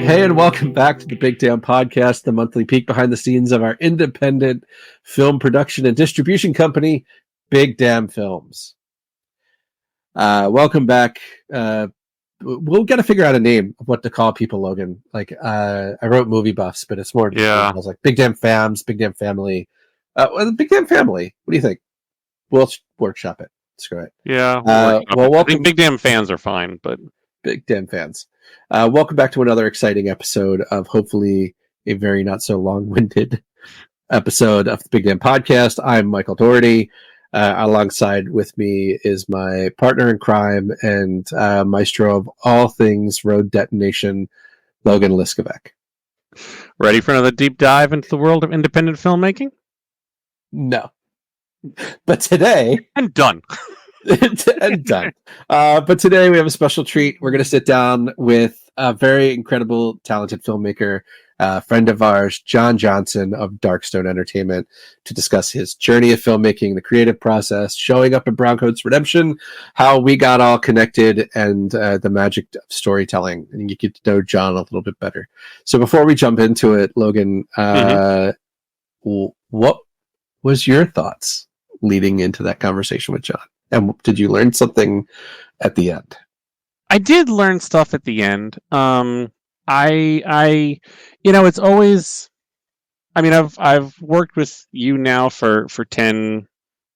Hey, and welcome back to the Big Damn Podcast, the monthly peek behind the scenes of our independent film production and distribution company, Big Damn Films. Welcome back. We'll got to figure out a name of what to call people, Logan. I wrote movie buffs, but it's more. I was like Big Damn Fams, Big Damn Family. Big Damn Family. What do you think? We'll workshop it. Screw it. Yeah. Welcome. I think Big Damn fans are fine, but Big Damn fans. Welcome back to another exciting episode of hopefully a very not so long-winded episode of the Big Damn Podcast. I'm Michael Doherty. Alongside with me is my partner in crime and maestro of all things road detonation, Logan Liskovac. Ready for another deep dive into the world of independent filmmaking? No. But today... I'm done. and done. But today we have a special treat. We're going to sit down with a very incredible, talented filmmaker, friend of ours, John Johnson of Darkstone Entertainment, to discuss his journey of filmmaking, the creative process, showing up in Browncoat's Redemption, how we got all connected, and the magic of storytelling. And you get to know John a little bit better. So before we jump into it, Logan, what was your thoughts leading into that conversation with John? And did you learn something at the end? I did learn stuff at the end. It's always, I've worked with you now for 10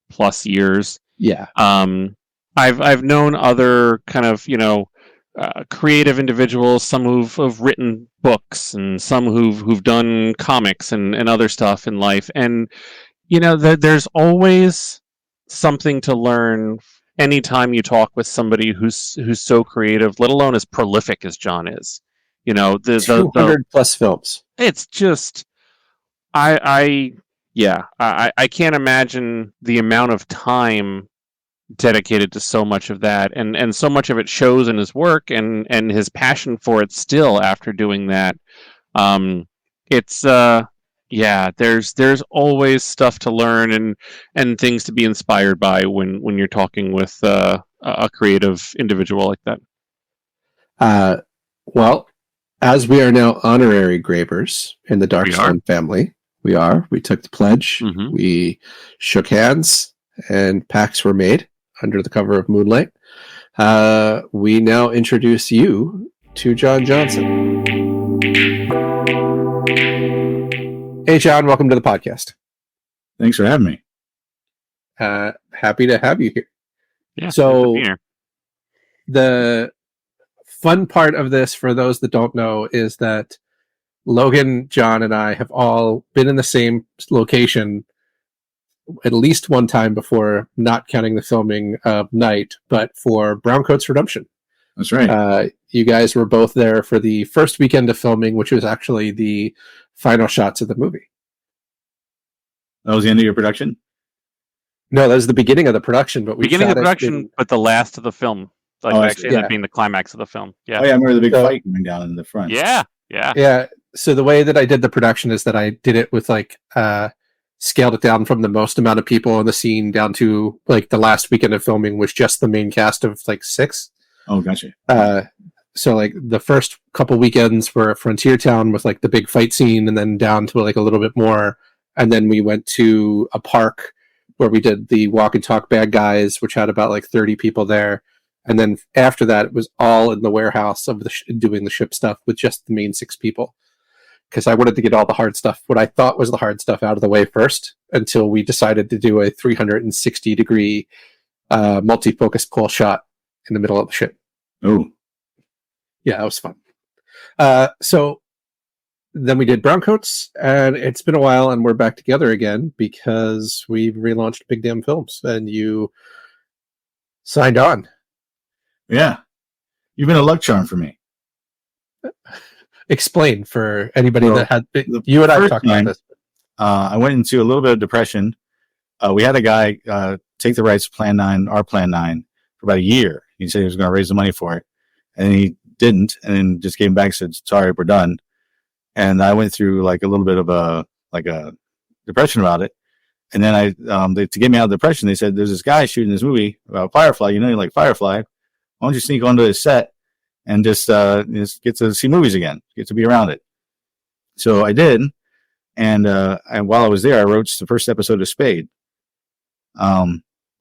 plus years. Yeah. I've known other kind of, creative individuals, some who've written books and some who've done comics and other stuff in life. And, there's always something to learn anytime you talk with somebody who's so creative, let alone as prolific as John is. The 200 plus films. It's just, I can't imagine the amount of time dedicated to so much of that, and so much of it shows in his work and his passion for it still after doing that. There's always stuff to learn and things to be inspired by when you're talking with a creative individual like that. Well, as we are now honorary Grabers in the Darkstone family, we took the pledge, we shook hands, and pacts were made under the cover of Moonlight. We now introduce you to John Johnson. Hey, John, welcome to the podcast. Thanks for having me. Happy to have you here. Yeah, so, the fun part of this, for those that don't know, is that Logan, John, and I have all been in the same location at least one time before, not counting the filming of Night, but for Browncoat's Redemption. That's right. You guys were both there for the first weekend of filming, which was actually the final shots of the movie. That was the end of your production? No, that was the beginning of the production. But but the last of the film. Ended up being the climax of the film. Yeah. Oh, yeah, I remember the big fight coming down in the front. Yeah. So the way that I did the production is that I did it with scaled it down from the most amount of people in the scene down to the last weekend of filming was just the main cast of 6. Oh, gotcha. So the first couple weekends were at Frontier Town with the big fight scene, and then down to a little bit more, and then we went to a park where we did the walk and talk bad guys, which had about 30 people there, and then after that it was all in the warehouse of doing the ship stuff with just the main 6 people, because I wanted to get all the hard stuff, what I thought was the hard stuff, out of the way first, until we decided to do a 360 degree multi-focus pull shot in the middle of the ship. Oh. Yeah, that was fun. So then we did Browncoats, and it's been a while, and we're back together again because we relaunched Big Damn Films, and you signed on. Yeah. You've been a luck charm for me. Explain for anybody that had... You and I talked about this. I went into a little bit of depression. We had a guy take the rights to our Plan 9, for about a year. He said he was going to raise the money for it, and he didn't, and then just came back and said, sorry, we're done. And I went through a little bit of a depression about it. And then to get me out of depression, they said, there's this guy shooting this movie about Firefly. You like Firefly. why don't you sneak onto his set and just get to see movies again, get to be around it. So I did, and while I was there, I wrote the first episode of Spade,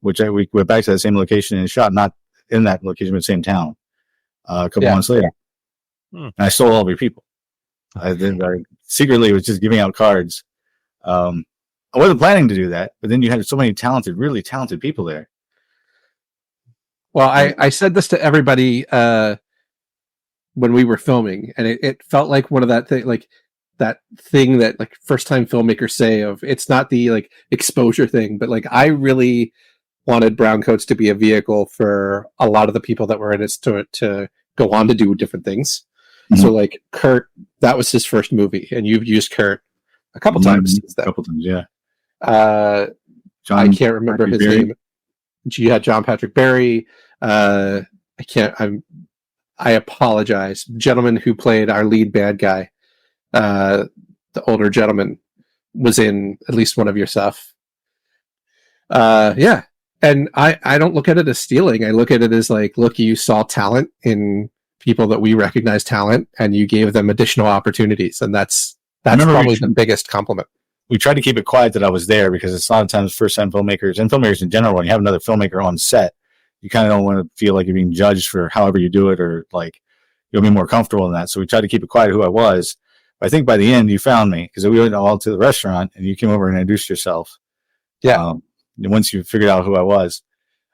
which we went back to that same location and shot not in that location, but the same town. A couple months later, and I stole all of your people. I secretly was just giving out cards. I wasn't planning to do that, but then you had so many really talented people there. Well, I said this to everybody when we were filming, and it felt like one of that thing that like first time filmmakers say of, it's not the like exposure thing, but like I really wanted Brown Coats to be a vehicle for a lot of the people that were in it to go on to do different things. Mm-hmm. So like Kurt, that was his first movie, and you've used Kurt a couple times since then. A couple times, yeah. I can't remember his name. Yeah, John Patrick Barry. I apologize. The gentleman who played our lead bad guy, the older gentleman, was in at least one of your stuff. Yeah. And I don't look at it as stealing. I look at it as like, look, you saw talent in people that we recognize talent, and you gave them additional opportunities. And that's probably the biggest compliment. We tried to keep it quiet that I was there, because it's a lot of times first-time filmmakers and filmmakers in general, when you have another filmmaker on set, you kind of don't want to feel like you're being judged for however you do it, or like you'll be more comfortable in that. So we tried to keep it quiet who I was. But I think by the end you found me, because we went all to the restaurant and you came over and introduced yourself. Yeah. Once you figured out who I was.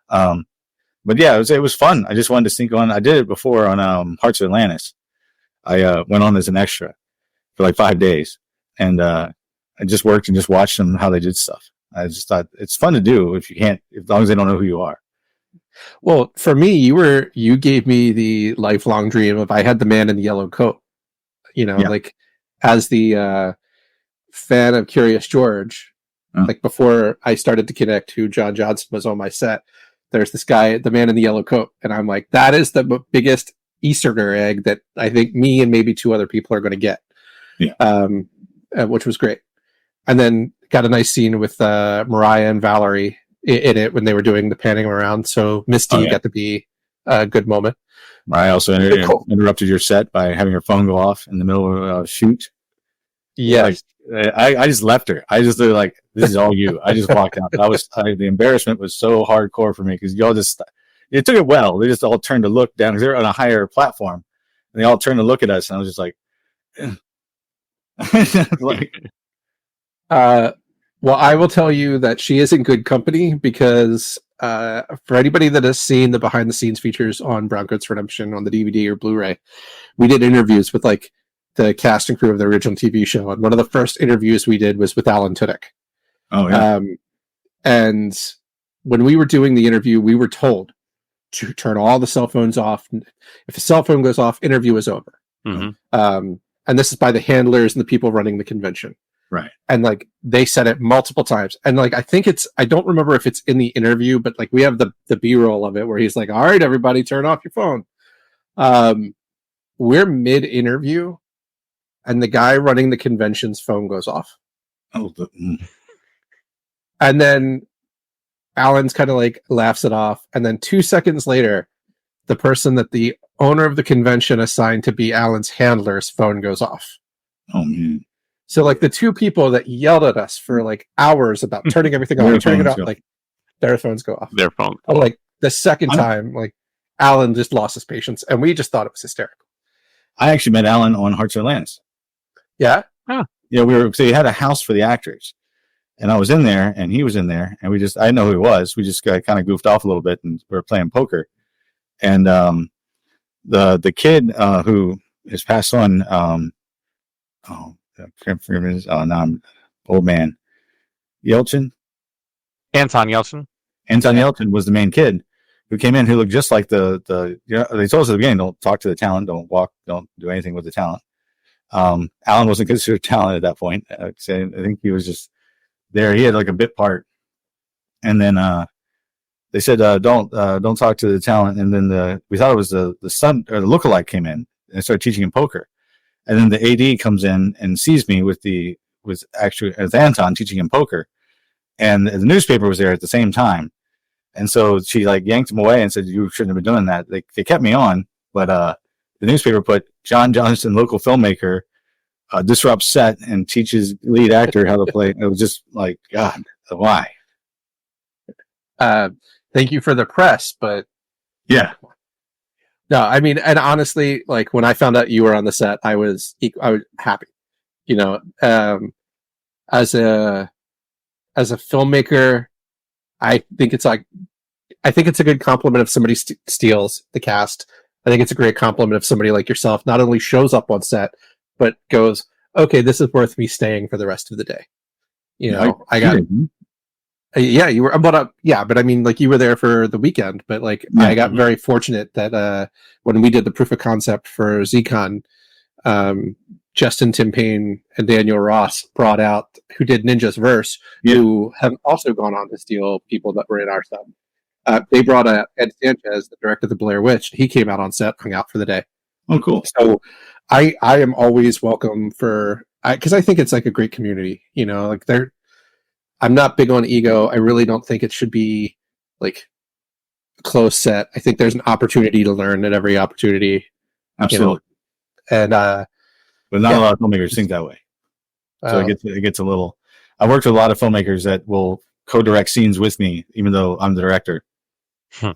But yeah, it was fun. I just wanted to sneak on. I did it before on Hearts of Atlantis. I went on as an extra for like 5 days, and I just worked and just watched them how they did stuff. I just thought it's fun to do as long as they don't know who you are. Well, for me, you gave me the lifelong dream of, I had the man in the yellow coat, like as the fan of Curious George, like before I started to connect who John Johnson was on my set, there's this guy, the man in the yellow coat. And I'm like, that is the biggest Easter egg that I think me and maybe 2 other people are going to get. Yeah. Which was great. And then got a nice scene with Mariah and Valerie in it when they were doing the panning around. So Misty got to be a good moment. Mariah also interrupted your set by having her phone go off in the middle of a shoot. Yeah. I just left her. I just like, this is all you. I just walked out. The embarrassment was so hardcore for me, because y'all it took it well. They just all turned to look down, because they're on a higher platform, and they all turned to look at us, and I was just like, well, I will tell you that she is in good company, because for anybody that has seen the behind the scenes features on Brown Coats Redemption on the DVD or Blu-ray, we did interviews with like the cast and crew of the original TV show. And one of the first interviews we did was with Alan Tudyk. Oh, yeah. And when we were doing the interview, we were told to turn all the cell phones off. If a cell phone goes off, interview is over. Mm-hmm. And this is by the handlers and the people running the convention. Right. And like, they said it multiple times. And like, I don't remember if it's in the interview, but like, we have the B-roll of it where he's like, all right, everybody turn off your phone. We're mid-interview, and the guy running the convention's phone goes off. And then Alan's kind of like laughs it off. And then 2 seconds later, the person that the owner of the convention assigned to be Alan's handler's phone goes off. Oh, man. So like the 2 people that yelled at us for like hours about turning everything on, turning it off, like their phones go off. Their phone. Like the second time, like Alan just lost his patience, and we just thought it was hysterical. I actually met Alan on Hearts of Atlantis. Yeah? Huh. Yeah, so he had a house for the actors, and I was in there, and he was in there, and I didn't know who he was. We just kind of goofed off a little bit, and we were playing poker. And the kid who has passed on, I can't remember his, now I'm old man. Yelchin? Anton Yelchin. Anton Yelchin was the main kid who came in, who looked just like they told us at the beginning, don't talk to the talent, don't do anything with the talent. Alan wasn't considered talent at that point. I think he was just there. He had like a bit part, and then they said don't talk to the talent. And then we thought it was the son or the lookalike came in and started teaching him poker, and then the AD comes in and sees me with Anton teaching him poker, and the newspaper was there at the same time. And so she like yanked him away and said, "You shouldn't have been doing that." They kept me on, but the newspaper put John Johnson, local filmmaker, disrupts set and teaches lead actor how to play. It was just like, God, why? Thank you for the press, but Yeah. no, I mean, and honestly, like when I found out you were on the set, I was happy. You know, as a filmmaker, I think it's a good compliment if somebody steals the cast. I think it's a great compliment if somebody like yourself not only shows up on set, but goes, okay, this is worth me staying for the rest of the day. You know, I got, yeah, you were, but I mean, like you were there for the weekend, but like I got very fortunate that, when we did the proof of concept for ZCon, Justin Timpane and Daniel Ross brought out, who did Ninja's Verse, who have also gone on to steal people that were in our set. They brought Ed Sanchez, the director of The Blair Witch. He came out on set, hung out for the day. Oh, cool. So I am always welcome because I think it's like a great community, you know, like I'm not big on ego. I really don't think it should be like a closed set. I think there's an opportunity to learn at every opportunity. Absolutely. You know? But not a lot of filmmakers think that way. So it gets a little, I worked with a lot of filmmakers that will co-direct scenes with me, even though I'm the director.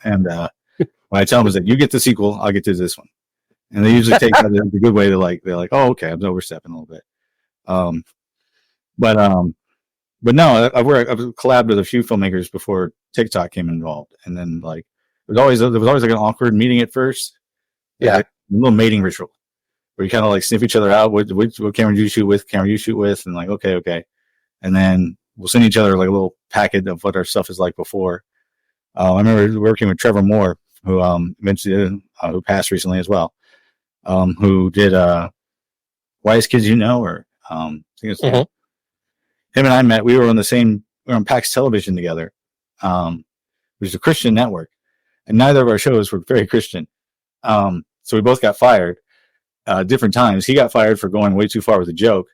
And when I tell them is that you get the sequel, I'll get to this one. And they usually take that as a good way to like, they're like, oh, okay, I'm overstepping a little bit. But no, I've collabed with a few filmmakers before TikTok came involved. And then like, there was always like an awkward meeting at first. Yeah. Like, a little mating ritual where you kind of like sniff each other out. What camera do you shoot with? Camera you shoot with? And like, okay. And then we'll send each other like a little packet of what our stuff is like before. I remember working with Trevor Moore, who eventually who passed recently as well, who did Wise Kids You Know, or I think it's him and I met. We were on PAX Television together, which is a Christian network, and neither of our shows were very Christian. So we both got fired different times. He got fired for going way too far with a joke.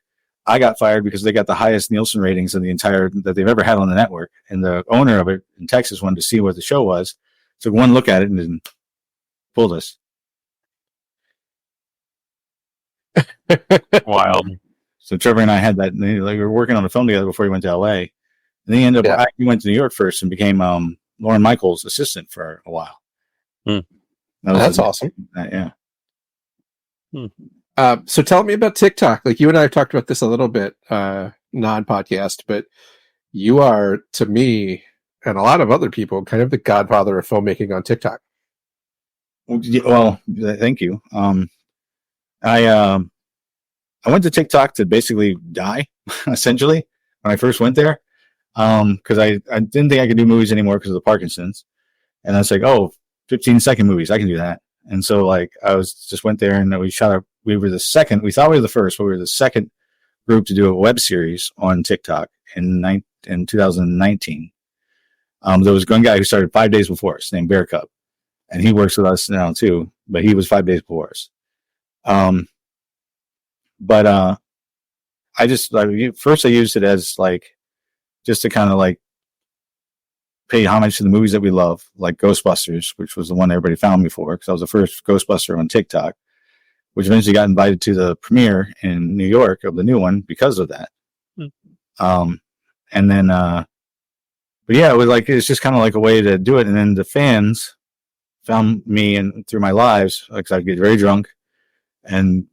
I got fired because they got the highest Nielsen ratings in that they've ever had on the network. And the owner of it in Texas wanted to see what the show was. Took one look at it and then pulled us. Wild. So Trevor and I had that. Like, we were working on a film together before he went to LA. And then he ended up, he went to New York first and became Lauren Michaels' assistant for a while. That's awesome. Yeah. So tell me about TikTok. Like you and I have talked about this a little bit, non-podcast, but you are, to me, and a lot of other people, kind of the godfather of filmmaking on TikTok. Well, thank you. I went to TikTok to basically die, essentially, when I first went there, because I didn't think I could do movies anymore because of the Parkinson's, and I was like, 15-second movies, I can do that. And so like just went there and we were the second. We thought we were the first, but we were the second group to do a web series on TikTok in 2019. There was one guy who started 5 days before us named Bear Cub, and he works with us now too, but he was 5 days before us. But I just first I used it as like just to kind of like pay homage to the movies that we love, like Ghostbusters, which was the one everybody found me for, because I was the first Ghostbuster on TikTok, which eventually got invited to the premiere in New York of the new one because of that. And then, but yeah, it's just kind of like a way to do it. And then the fans found me and through my lives, because I'd get very drunk and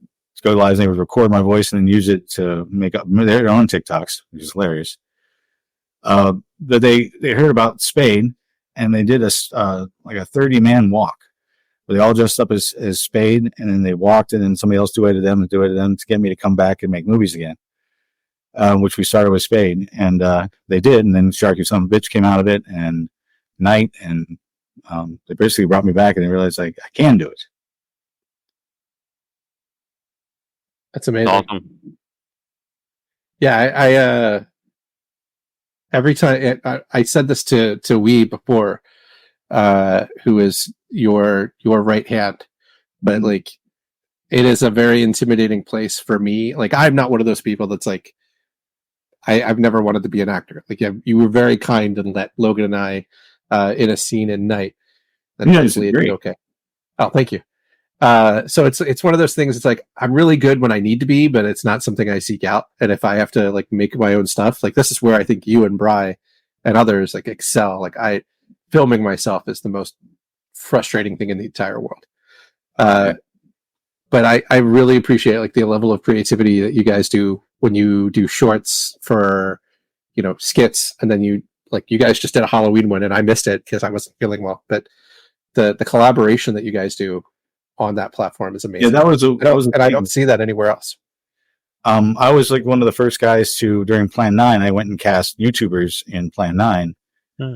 go to lives, and they would record my voice and then use it to make up their own TikToks, which is hilarious. That they heard about Spade, and they did like a 30-man walk where they all dressed up as Spade, and then they walked, and then somebody else do it to them to get me to come back and make movies again, which we started with Spade, and they did, and then Sharky Son of a Bitch came out of it, and Night, and they basically brought me back, and they realized like I can do it. That's amazing. Awesome. Yeah, I every time I said this to Wee before, who is your right hand, but like it is a very intimidating place for me. Like I'm not one of those people that's like I've never wanted to be an actor. Like you were very kind and let Logan and I in a scene in Night. That Yeah, hopefully it's it did great. okay. Oh, thank you. So it's one of those things. It's like I'm really good when I need to be, but it's not something I seek out. And if I have to like make my own stuff, like this is where I think you and Bry and others like excel. Like filming myself is the most frustrating thing in the entire world. But I really appreciate like the level of creativity that you guys do when you do shorts for, skits, and then you guys just did a Halloween one and I missed it because I wasn't feeling well. But the collaboration that you guys do on that platform is amazing. Yeah, I don't see that anywhere else. I was like one of the first guys to, during Plan 9, I went and cast YouTubers in Plan 9,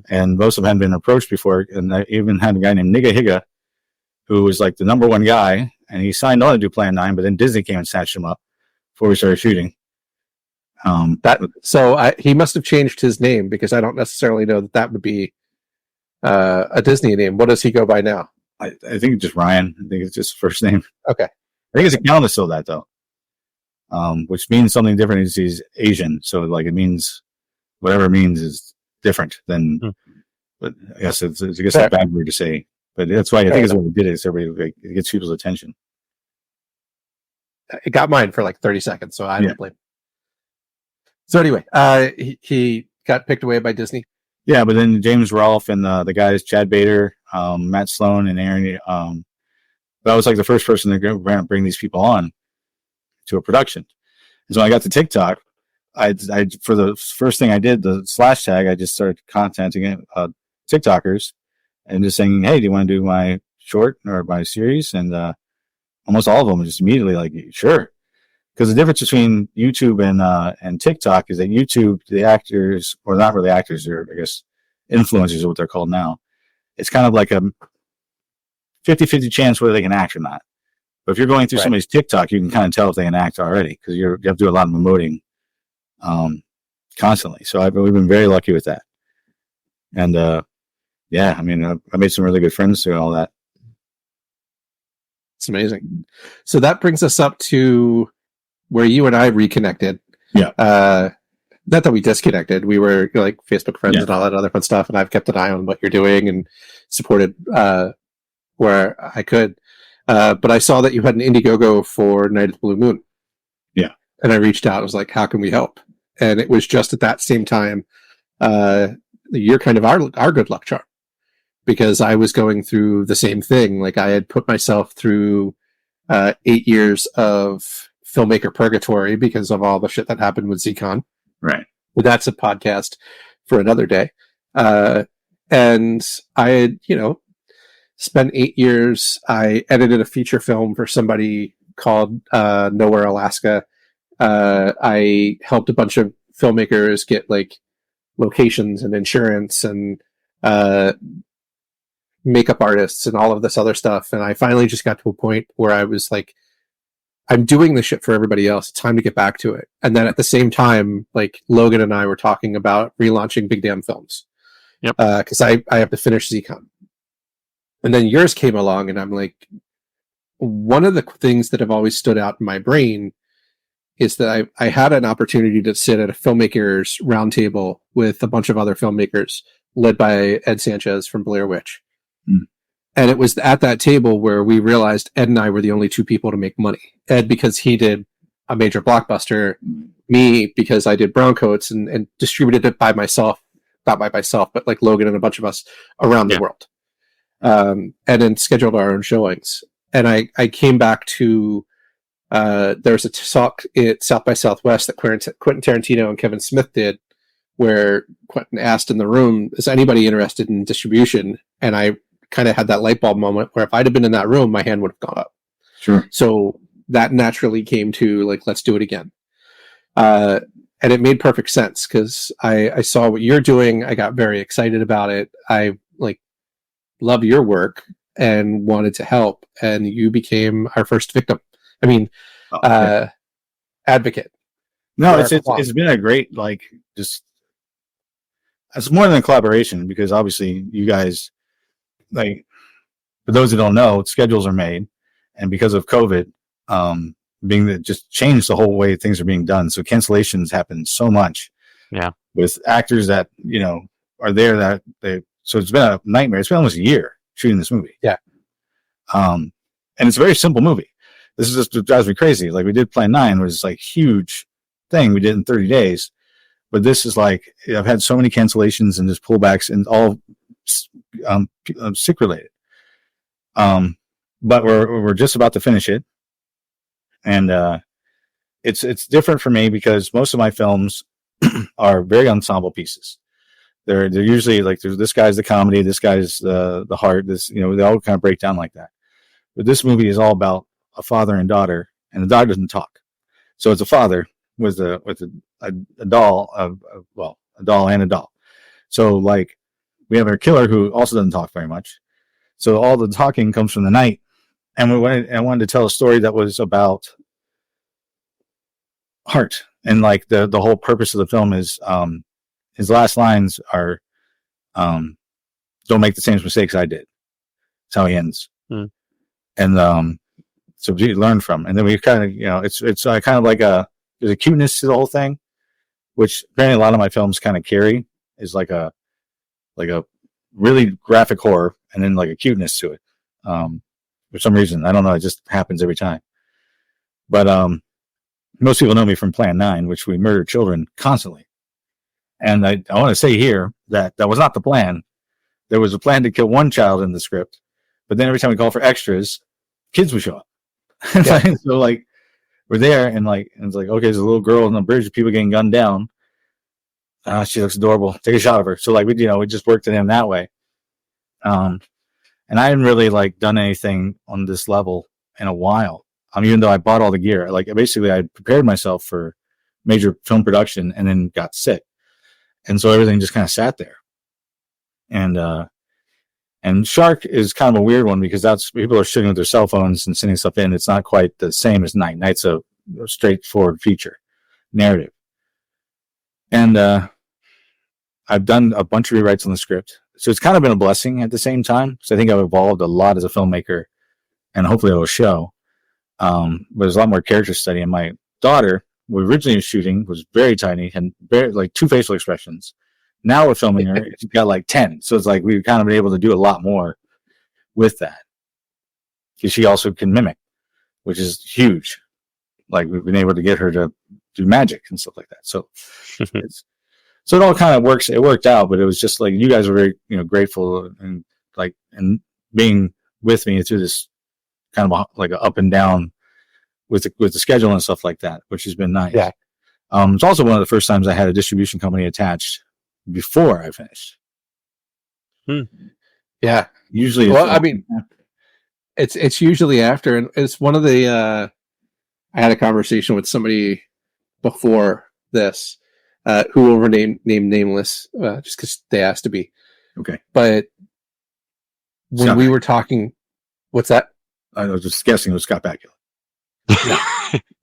and most of them hadn't been approached before. And I even had a guy named Nigga Higa, who was like the number one guy, and he signed on to do Plan 9, but then Disney came and snatched him up before we started shooting. He must have changed his name, because I don't necessarily know that would be a Disney name. What does he go by now? I think just Ryan. I think it's just first name. Okay. I think his account is still that, though, which means something different. He's Asian, so like it means whatever it means is different than. But I guess it's a bad word to say. But that's why I think it's what we did. Is everybody it gets people's attention. It got mine for like 30 seconds, so I don't blame him. So anyway, he got picked away by Disney. Yeah, but then James Rolfe and the guys, Chad Bader, Matt Sloan, and Aaron, that was like the first person to bring these people on to a production. And so when I got to TikTok, I for the first thing I did, the # I just started contacting TikTokers and just saying, hey, do you want to do my short or my series? And almost all of them just immediately like, sure. Because the difference between YouTube and TikTok is that YouTube, the actors, or not really actors, they're, I guess, influencers is what they're called now. It's kind of like a 50-50 chance whether they can act or not. But if you're going through somebody's TikTok, you can kind of tell if they can act already, because you have to do a lot of emoting constantly. So we've been very lucky with that. And I mean, I made some really good friends through all that. It's amazing. So that brings us up to where you and I reconnected. Yeah. Not that we disconnected. We were like Facebook friends and all that other fun stuff. And I've kept an eye on what you're doing and supported where I could. But I saw that you had an Indiegogo for Night of the Blue Moon. Yeah. And I reached out. I was like, how can we help? And it was just at that same time, you're kind of our good luck charm, because I was going through the same thing. Like I had put myself through 8 years of filmmaker purgatory because of all the shit that happened with ZCon. Right. But that's a podcast for another day. And I had, spent 8 years. I edited a feature film for somebody called Nowhere, Alaska. I helped a bunch of filmmakers get like locations and insurance and makeup artists and all of this other stuff. And I finally just got to a point where I was like, I'm doing this shit for everybody else. It's time to get back to it. And then at the same time, like Logan and I were talking about relaunching Big Damn Films. Yep. Because I have to finish ZCon. And then yours came along, and I'm like, one of the things that have always stood out in my brain is that I had an opportunity to sit at a filmmakers roundtable with a bunch of other filmmakers led by Ed Sanchez from Blair Witch. And it was at that table where we realized Ed and I were the only two people to make money. Ed, because he did a major blockbuster. Me, because I did Browncoats and distributed it by myself. Not by myself, but like Logan and a bunch of us around the world. And then scheduled our own showings. And I came back to, there's a talk at South by Southwest that Quentin Tarantino and Kevin Smith did, where Quentin asked in the room, is anybody interested in distribution? And I kind of had that light bulb moment where if I'd have been in that room, my hand would have gone up. Sure. So that naturally came to like, let's do it again. And it made perfect sense because I saw what you're doing. I got very excited about it. I like love your work and wanted to help. And you became our first victim. I mean, advocate. No, it's been a great, like, just, it's more than a collaboration, because obviously you guys, like, for those that don't know, schedules are made, and because of COVID, being that just changed the whole way things are being done. So cancellations happen so much. Yeah. With actors that, are there that they So it's been a nightmare. It's been almost a year shooting this movie. Yeah. And it's a very simple movie. This is just what drives me crazy. Like we did Plan 9, which is like huge thing we did in 30 days. But this is like, I've had so many cancellations and just pullbacks and all sick related. But we're just about to finish it. And it's different for me because most of my films are very ensemble pieces. They're usually like, this guy's the comedy, this guy's the heart, this, they all kind of break down like that. But this movie is all about a father and daughter, and the daughter doesn't talk. So it's a father with a doll, a doll and a doll. So like we have a killer who also doesn't talk very much. So all the talking comes from the night. And I wanted to tell a story that was about heart. And like the whole purpose of the film is, his last lines are, don't make the same mistakes I did. That's how he ends. Mm. And, so we learn from, and then we kind of, it's kind of like there's a cuteness to the whole thing, which apparently a lot of my films kind of carry, is like a really graphic horror and then like a cuteness to it. For some reason, I don't know, it just happens every time. But most people know me from Plan 9, which we murder children constantly. And I want to say here that was not the plan. There was a plan to kill one child in the script, but then every time we call for extras, kids would show up. Yeah. So like we're there and it's like, okay, there's a little girl on the bridge, people getting gunned down. She looks adorable. Take a shot of her. So like we just worked at him that way. And I hadn't really like done anything on this level in a while. Even though I bought all the gear, like basically I prepared myself for major film production and then got sick. And so everything just kind of sat there. And Shark is kind of a weird one because that's people are shooting with their cell phones and sending stuff in. It's not quite the same as Night. Night's a straightforward feature narrative. And I've done a bunch of rewrites on the script. So it's kind of been a blessing at the same time. So I think I've evolved a lot as a filmmaker, and hopefully it'll show. But there's a lot more character study. And my daughter, we originally was shooting, was very tiny, and very, like 2 facial expressions. Now we're filming her. She's got like 10. So it's like we've kind of been able to do a lot more with that. Because she also can mimic, which is huge. Like we've been able to get her to do magic and stuff like that. So so it all kind of works. It worked out, but it was just like you guys were very, grateful and being with me through this kind of like a up and down with the schedule and stuff like that, which has been nice. Yeah. It's also one of the first times I had a distribution company attached before I finished. Yeah. Usually, it's usually after, and it's one of the. I had a conversation with somebody before this, who will remain nameless, just because they asked to be. Okay. But when we were talking, what's that? I was just guessing it was Scott Bakula.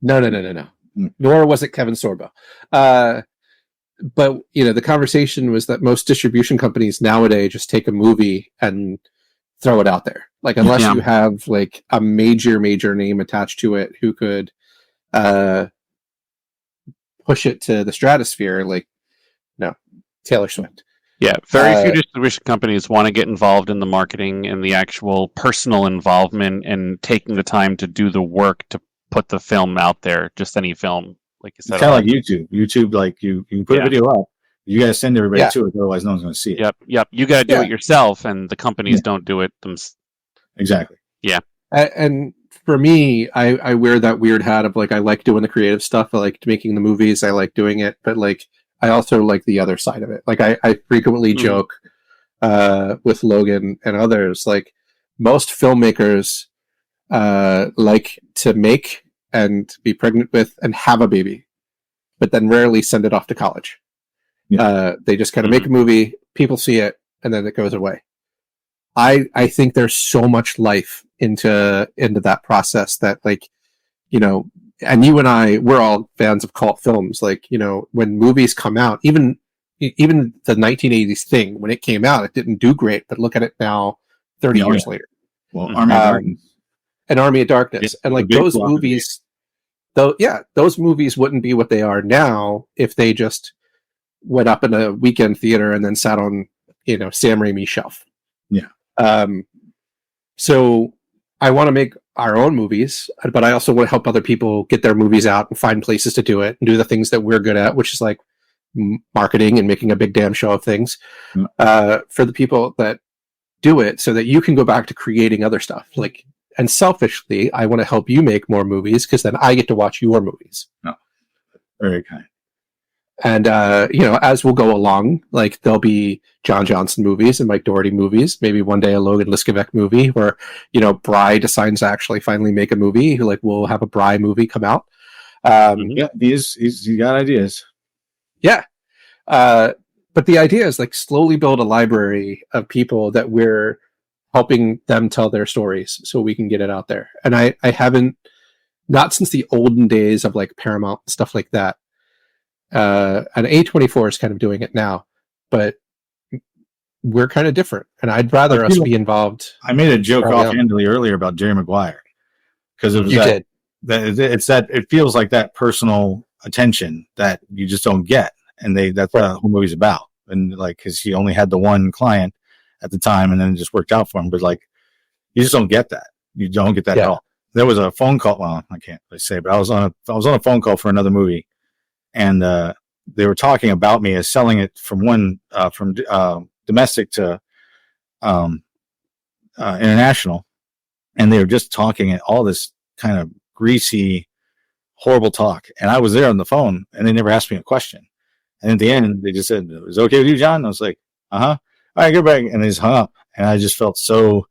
No. Nor was it Kevin Sorbo. But the conversation was that most distribution companies nowadays just take a movie and throw it out there. Like unless you have like a major name attached to it who could push it to the stratosphere, like Taylor Swift. Yeah, very few distribution companies want to get involved in the marketing and the actual personal involvement and taking the time to do the work to put the film out there. Just any film, like you said. It's kind of like YouTube. YouTube, like you can put a video up. You got to send everybody to it, otherwise no one's going to see it. Yep. You got to do it yourself, and the companies don't do it themselves. Exactly. Yeah. And for me, I wear that weird hat of like I like doing the creative stuff. I like making the movies. I like doing it, but like I also like the other side of it. Like I frequently joke with Logan and others. Like most filmmakers like to make and be pregnant with and have a baby, but then rarely send it off to college. They just kind of make a movie, people see it, and then it goes away. I think there's so much life into that process that and you and I, we're all fans of cult films. Like, when movies come out, even the 1980s Thing, when it came out, it didn't do great, but look at it now, 30 years later. Well, Army of Darkness. And Army of Darkness. And like those movies, those movies wouldn't be what they are now if they just went up in a weekend theater and then sat on Sam Raimi's shelf. Yeah. So I want to make our own movies, but I also want to help other people get their movies out and find places to do it and do the things that we're good at, which is like marketing and making a big damn show of things for the people that do it, so that you can go back to creating other stuff. Like, and selfishly, I want to help you make more movies because then I get to watch your movies. No. Very kind. And, as we'll go along, like there'll be John Johnson movies and Mike Doherty movies, maybe one day a Logan Liskovec movie where, Bry decides to actually finally make a movie. Like we'll have a Bry movie come out. Yeah, he's got ideas. Yeah. But the idea is like slowly build a library of people that we're helping them tell their stories so we can get it out there. And I haven't, not since the olden days of like Paramount and stuff like that. And A24 is kind of doing it now, but we're kind of different. And I'd rather us be involved. I made a joke offhandedly earlier about Jerry Maguire because it was it feels like that personal attention that you just don't get. And that's what the whole movie's about. And like, cause he only had the one client at the time and then it just worked out for him. But like, you just don't get that. You don't get that at all. There was a phone call. Well, I can't really say, but I was on a phone call for another movie and, they were talking about me as selling it from domestic to, international. And they were just talking all this kind of greasy, horrible talk. And I was there on the phone and they never asked me a question. And at the end, they just said, "Is it okay with you, John?" And I was like, "Uh-huh. All right, goodbye." And they just hung up. And I just felt so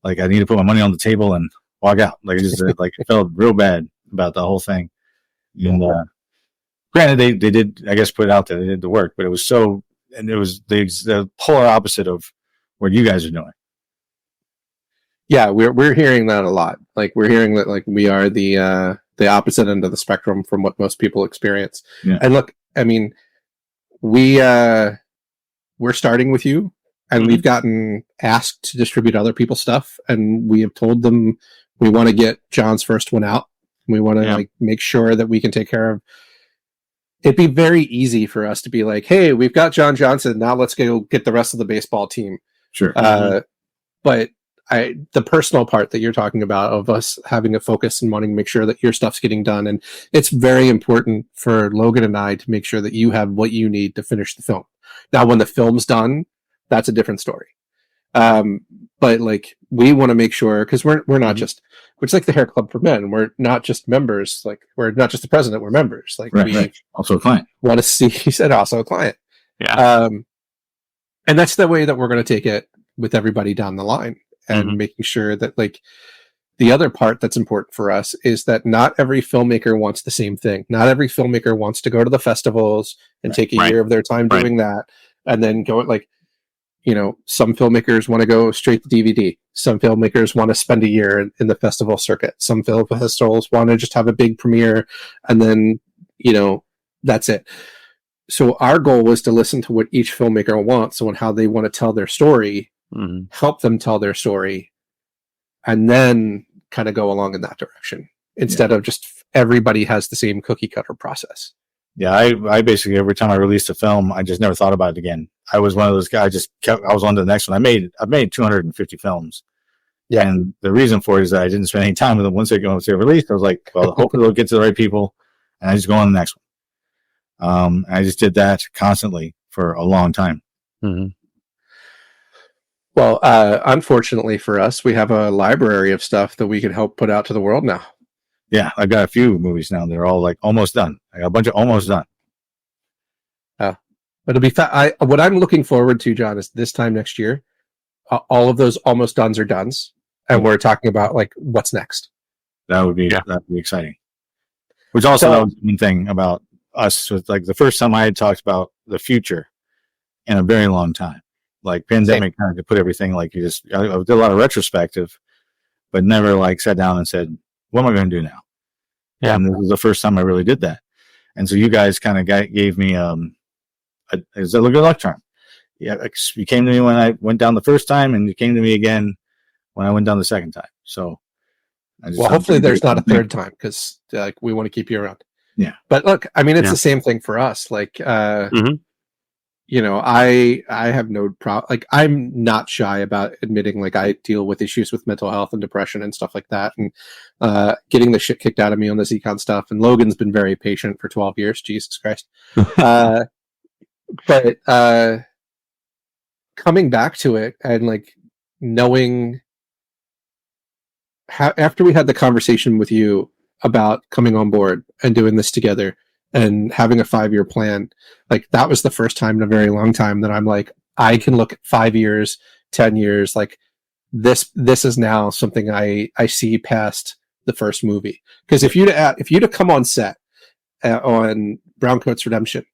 like I need to put my money on the table and walk out. Like, it felt real bad about the whole thing. And granted, they did, I guess, put it out there. They did the work. But it was it was the polar opposite of what you guys are doing. Yeah, we're hearing that a lot. Like, we're hearing that, like, we are the opposite end of the spectrum from what most people experience. Yeah. And look, I mean, we're starting with you, and we've gotten asked to distribute other people's stuff, and we have told them we want to get John's first one out. We want to like make sure that we can take care of. It'd be very easy for us to be like, "Hey, we've got John Johnson. Now let's go get the rest of the baseball team." Sure. But the personal part that you're talking about of us having a focus and wanting to make sure that your stuff's getting done. And it's very important for Logan and I to make sure that you have what you need to finish the film. Now, when the film's done, that's a different story. But like, we want to make sure, because we're not just, it's like the Hair Club for Men. We're not just members. Like, we're not just the president, we're members. Like, right. Also a client. Want to see, he said also a client. Yeah. And that's the way that we're going to take it with everybody down the line. And making sure that, like, the other part that's important for us is that not every filmmaker wants the same thing. Not every filmmaker wants to go to the festivals and take a year of their time doing that and then go, like, some filmmakers want to go straight to DVD. Some filmmakers want to spend a year in the festival circuit. Some film festivals want to just have a big premiere and then, that's it. So our goal was to listen to what each filmmaker wants and how they want to tell their story. Help them tell their story, and then kind of go along in that direction instead of just everybody has the same cookie cutter process. Yeah, I basically, every time I released a film, I just never thought about it again. I was one of those guys, I was on to the next one. I've made 250 films. Yeah. And the reason for it is that I didn't spend any time with them. Once they released, I was like, well, hopefully they'll get to the right people, and I just go on to the next one. I just did that constantly for a long time. Well, unfortunately for us, we have a library of stuff that we can help put out to the world now. Yeah, I've got a few movies now. They're all like almost done. I got a bunch of almost done. But it'll be what I'm looking forward to, John, is this time next year, all of those almost dones are dones, and we're talking about like what's next. That would be exciting. Which also that was one thing about us. Was like the first time I had talked about the future in a very long time. Like pandemic kind of put everything like I did a lot of retrospective, but never like sat down and said, what am I going to do now? Yeah. And this was the first time I really did that. And so you guys kind of gave me, it was a good luck charm. Yeah. You came to me when I went down the first time and you came to me again when I went down the second time. So hopefully there's not a third time because we want to keep you around. Yeah. But look, I mean, it's the same thing for us. Like, I have no problem. Like, I'm not shy about admitting, like, I deal with issues with mental health and depression and stuff like that, and getting the shit kicked out of me on the Zcon stuff. And Logan's been very patient for 12 years. Jesus Christ. But coming back to it and like knowing how, after we had the conversation with you about coming on board and doing this together and having a 5-year plan, like that was the first time in a very long time that I'm like, I can look at 5 years, 10 years, like this is now something I see past the first movie. Because if you'd have come on set on Browncoat's Redemption,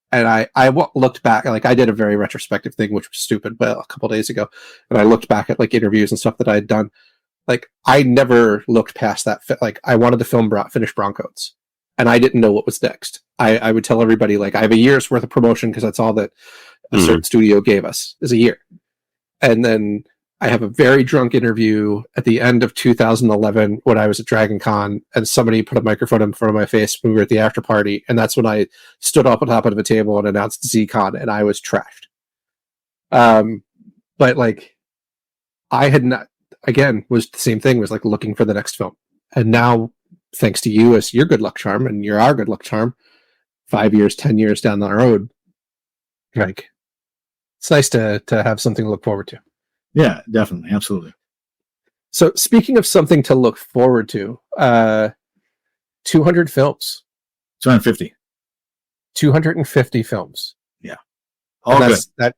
and I looked back, like I did a very retrospective thing, which was stupid, but a couple days ago, and I looked back at like interviews and stuff that I had done. Like I never looked past that. Like I wanted to finish Browncoats, and I didn't know what was next. I would tell everybody like I have a year's worth of promotion because that's all that a certain studio gave us is a year, and then I have a very drunk interview at the end of 2011 when I was at Dragon Con, and somebody put a microphone in front of my face when we were at the after party, and that's when I stood up on top of a table and announced ZCon, and I was trashed. But like, I had not, again, was the same thing, was like looking for the next film. And now, thanks to you as your good luck charm, and you're our good luck charm, 5 years, 10 years down the road, like, it's nice to have something to look forward to. Yeah, definitely. Absolutely. So speaking of something to look forward to, 200 films. 250. 250 films. Yeah. All good. That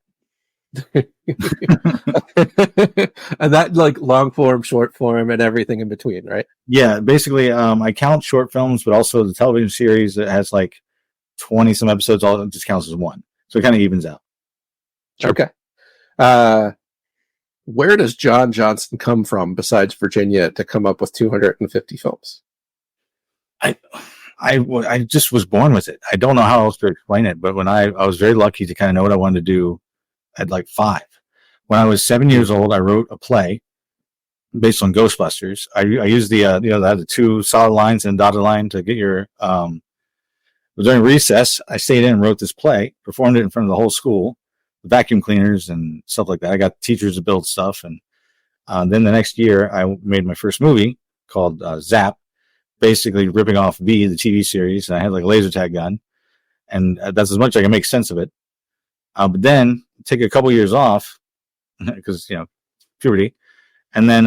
and that like long form, short form, and everything in between, right? Yeah, basically, I count short films, but also the television series that has like 20 some episodes, all just counts as one. So it kind of evens out. Sure. Okay. Where does John Johnson come from besides Virginia to come up with 250 films? I just was born with it. I don't know how else to explain it, but when I was very lucky to kind of know what I wanted to do at like 5. When I was 7 years old, I wrote a play based on Ghostbusters. I used the 2 solid lines and dotted line to get your, during recess, I stayed in and wrote this play, performed it in front of the whole school, the vacuum cleaners and stuff like that. I got teachers to build stuff. And then the next year, I made my first movie called Zap, basically ripping off V, the TV series. And I had like a laser tag gun. And that's as much as I can make sense of it. But then take a couple years off because, puberty. And then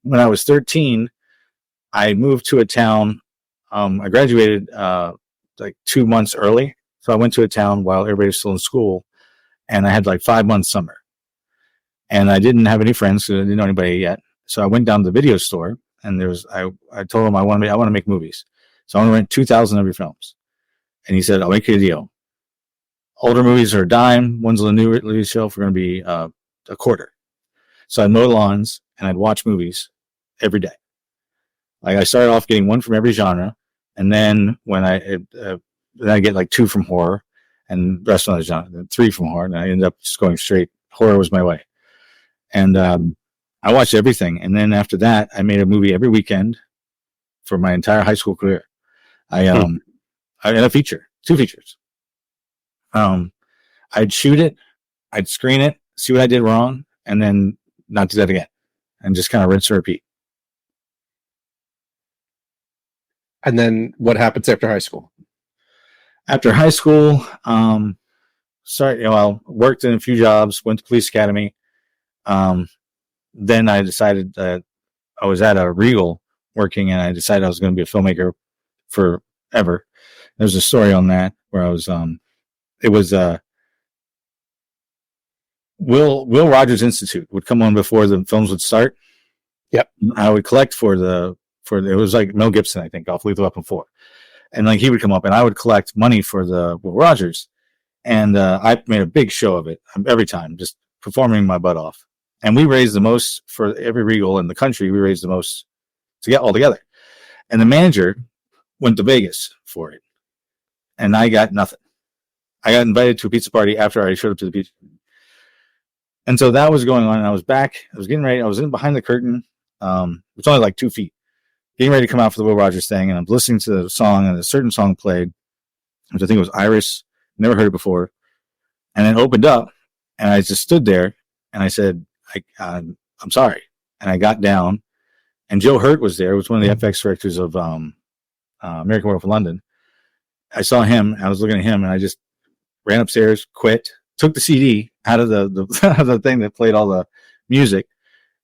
when I was 13, I moved to a town. I graduated like 2 months early. So I went to a town while everybody was still in school, and I had like 5 months summer. And I didn't have any friends, so I didn't know anybody yet. So I went down to the video store, and I told him I want to make movies. So I want to rent 2,000 of your films. And he said, I'll make you a deal. Older movies are a dime. Ones on the new release shelf are going to be a quarter. So I'd mow lawns, and I'd watch movies every day. Like I started off getting 1 from every genre, and then when then I get like 2 from horror, and the rest of the genre, then 3 from horror, and I ended up just going straight. Horror was my way, and I watched everything. And then after that, I made a movie every weekend for my entire high school career. I had a feature, 2 features. I'd shoot it, I'd screen it, see what I did wrong, and then not do that again, and just kind of rinse and repeat. And then what happens after high school? After high school, worked in a few jobs, went to police academy. Then I decided that I was at a Regal working, and I decided I was going to be a filmmaker forever. There's a story on that where I was, it was, Will Rogers Institute would come on before the films would start. Yep. I would collect for it was like Mel Gibson, I think, off Lethal Weapon 4. And like he would come up and I would collect money for the Will Rogers. And I made a big show of it every time, just performing my butt off. And we raised the most for every Regal in the country. We raised the most to get all together. And the manager went to Vegas for it. And I got nothing. I got invited to a pizza party after I showed up to the pizza. And so that was going on. And I was back. I was getting ready. I was in behind the curtain. It's only like 2 feet. Getting ready to come out for the Will Rogers thing. And I'm listening to the song, and a certain song played, which I think was Iris. Never heard it before. and then opened up, and I just stood there, and I said, I'm sorry. And I got down, and Joe Hurt was there. It was one of the FX directors of American Werewolf in London. I saw him. I was looking at him, and I just ran upstairs, quit, took the CD out of the thing that played all the music,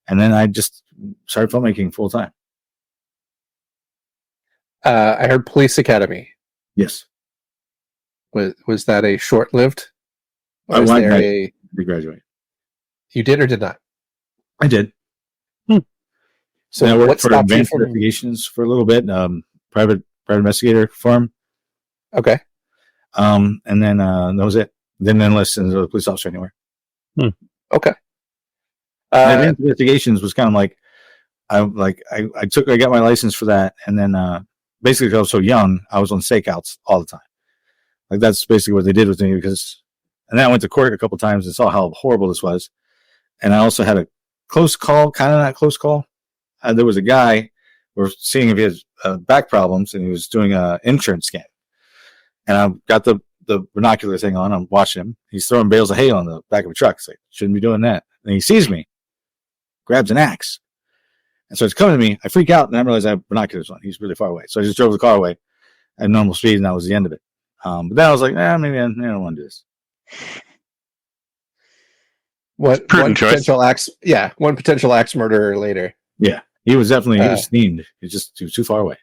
and then I just started filmmaking full time. I heard Police Academy. Yes. Was that a short-lived? I Was there graduate. You did or did not? I did. So and I worked what for stopped you Advanced from? Investigations for a little bit, private investigator firm. Okay. And then that was it. Didn't enlist as a police officer anywhere. Okay. Advanced Investigations was kind of like I got my license for that, and then basically because I was so young, I was on stakeouts all the time. Like that's basically what they did with me and then I went to court a couple times and saw how horrible this was. And I also had a close call, kind of not close call. There was a guy, we're seeing if he has back problems, and he was doing an insurance scam. And I got the binocular thing on. I'm watching him. He's throwing bales of hay on the back of a truck. It's like, shouldn't be doing that. And he sees me, grabs an axe, and starts coming to me. I freak out, and I realize I have binoculars on. He's really far away. So I just drove the car away at normal speed, and that was the end of it. But then I was like, maybe I don't want to do this. One choice. potential axe? Yeah, one potential axe murderer later. Yeah, he was definitely he was themed. He was too far away.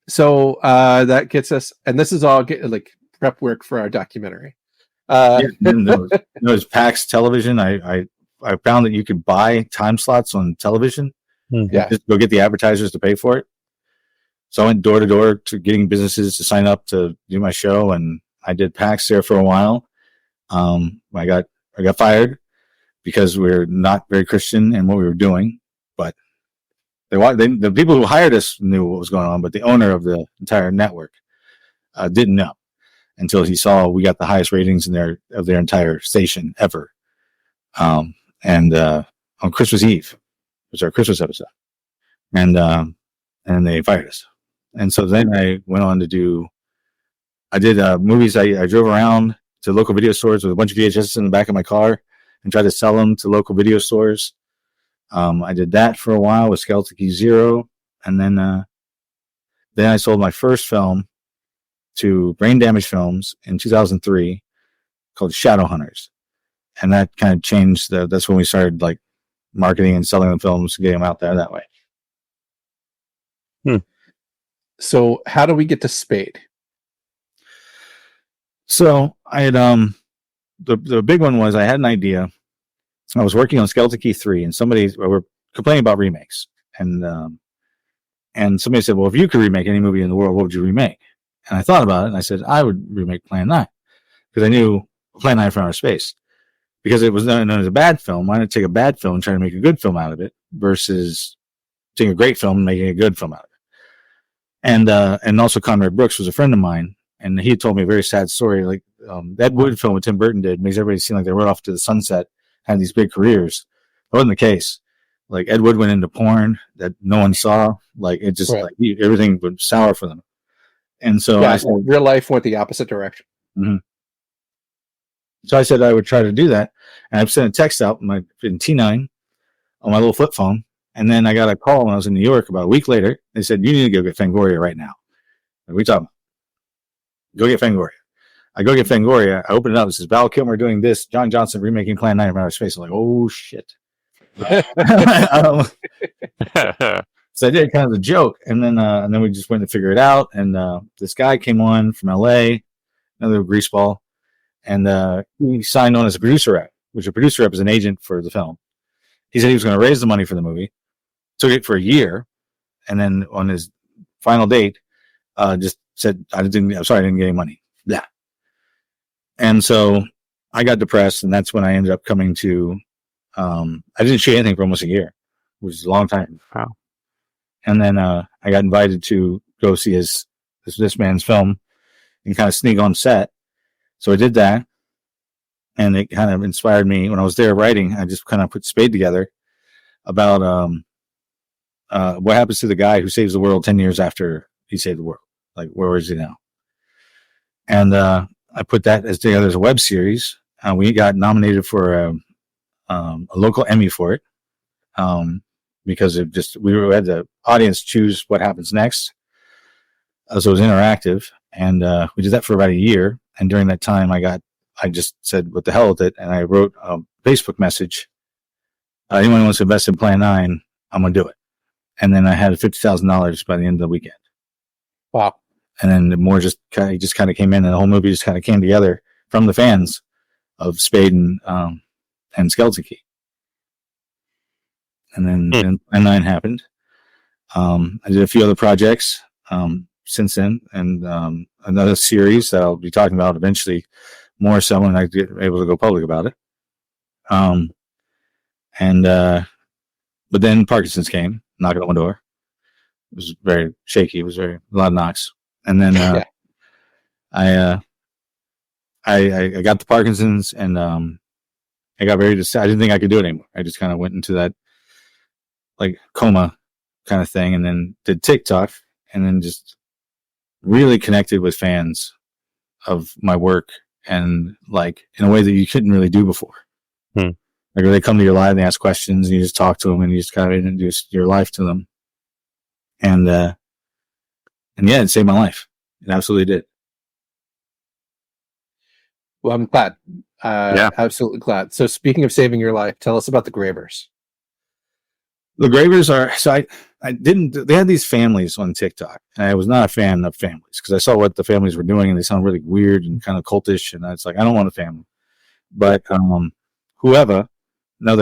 So that gets us, and this is all like prep work for our documentary. There was PAX television. I found that you could buy time slots on television. Yeah, just go get the advertisers to pay for it. So I went door to door to getting businesses to sign up to do my show, and I did PAX there for a while. I got fired because we're not very Christian in what we were doing, but the people who hired us knew what was going on, but the owner of the entire network didn't know until he saw we got the highest ratings of their entire station ever. And on Christmas Eve was our Christmas episode, and they fired us. And so then I went on to I did movies. I drove around to local video stores with a bunch of VHS in the back of my car and tried to sell them to local video stores. I did that for a while with Skeleton Key Zero, and then I sold my first film to Brain Damage Films in 2003 called Shadow Hunters, and that kind of changed. That's when we started like marketing and selling the films, getting them out there that way. So how do we get to Spade? So I had the big one was I had an idea. I was working on Skeleton Key 3, and we were complaining about remakes, and somebody said, "Well, if you could remake any movie in the world, what would you remake?" And I thought about it, and I said, "I would remake Plan 9," because I knew Plan 9 from Outer Space, because it was known as a bad film. Why not take a bad film and try to make a good film out of it versus taking a great film and making a good film out of it? And also Conrad Brooks was a friend of mine, and he had told me a very sad story. Like that Wood film that Tim Burton did makes everybody seem like they rode off to the sunset, had these big careers. That wasn't the case. Like Ed Wood went into porn that no one saw. Like it just everything went sour for them. And so I said, real life went the opposite direction. Mm-hmm. So I said I would try to do that, and I sent a text out in T9 on my little flip phone. And then I got a call when I was in New York about a week later. They said, "You need to go get Fangoria right now." What are we talking about? Go get Fangoria. I go get Fangoria. I open it up. It says, "Val Kilmer doing this. John Johnson remaking Plan 9 from Outer Space." I'm like, "Oh, shit." So I did kind of a joke. And then we just went to figure it out. And this guy came on from LA, another greaseball. And he signed on as a producer rep, which a producer rep is an agent for the film. He said he was going to raise the money for the movie. Took it for a year, and then on his final date, just said, I'm sorry, I didn't get any money." Yeah. And so I got depressed, and that's when I ended up coming to, I didn't shoot anything for almost a year, which is a long time. Wow. And then I got invited to go see this man's film and kind of sneak on set. So I did that, and it kind of inspired me. When I was there writing, I just kind of put Spade together about what happens to the guy who saves the world 10 years after he saved the world. Like, where is he now? And I put that together as a web series. We got nominated for a local Emmy for it because we had the audience choose what happens next. So it was interactive, and we did that for about a year. And during that time, I just said, "What the hell with it?" And I wrote a Facebook message. Anyone who wants to invest in Plan 9, I'm gonna do it. And then I had $50,000 by the end of the weekend. Wow. And then the more just kind of came in, and the whole movie just kind of came together from the fans of Spade and Skeleton Key. And then Plan 9 happened. I did a few other projects since then, and another series that I'll be talking about eventually, more so when I get able to go public about it. But then Parkinson's came, knocking on my door. It was very shaky. It was a lot of knocks. And then I got the Parkinson's, and I got very I didn't think I could do it anymore. I just kind of went into that like coma kind of thing, and then did TikTok, and then just really connected with fans of my work, and like in a way that you couldn't really do before. Like when they come to your live and they ask questions, and you just talk to them, and you just kind of introduce your life to them. And yeah, it saved my life. It absolutely did. Well, I'm glad. Absolutely glad. So speaking of saving your life, tell us about the Gravers. The Gravers I didn't, they had these families on TikTok, and I was not a fan of families because I saw what the families were doing, and they sound really weird and kind of cultish. And I was like, I don't want a family. But another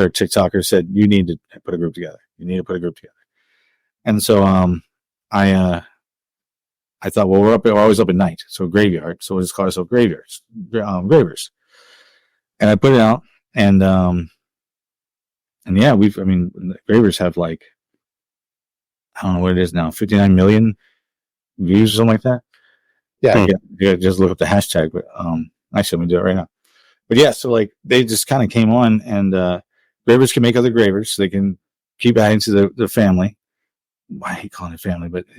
TikToker said, you need to put a group together. You need to put a group together. And so I thought, well, we're always up at night, so graveyard. So we'll just call ourselves Gravers. And I put it out, and yeah, Gravers have like, I don't know what it is now, 59 million views or something like that. Yeah, just look up the hashtag. But actually, let me do it right now. But yeah, so like they just kind of came on, and Gravers can make other Gravers, so they can keep adding to the family. I hate calling it family, but I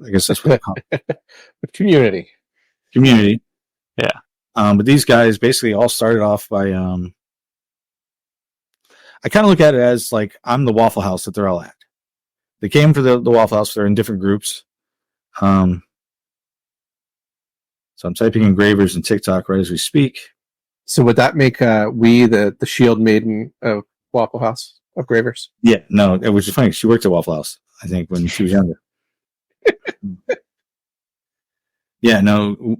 guess that's what they call it. Community. Yeah. But these guys basically all started off by, I kind of look at it as like, I'm the Waffle House that they're all at. They came for the Waffle House. They're in different groups. So I'm typing in Gravers in TikTok right as we speak. So would that make we the shield maiden of Waffle House of Gravers? Yeah, no, it was funny. She worked at Waffle House, I think, when she was younger. Yeah, no,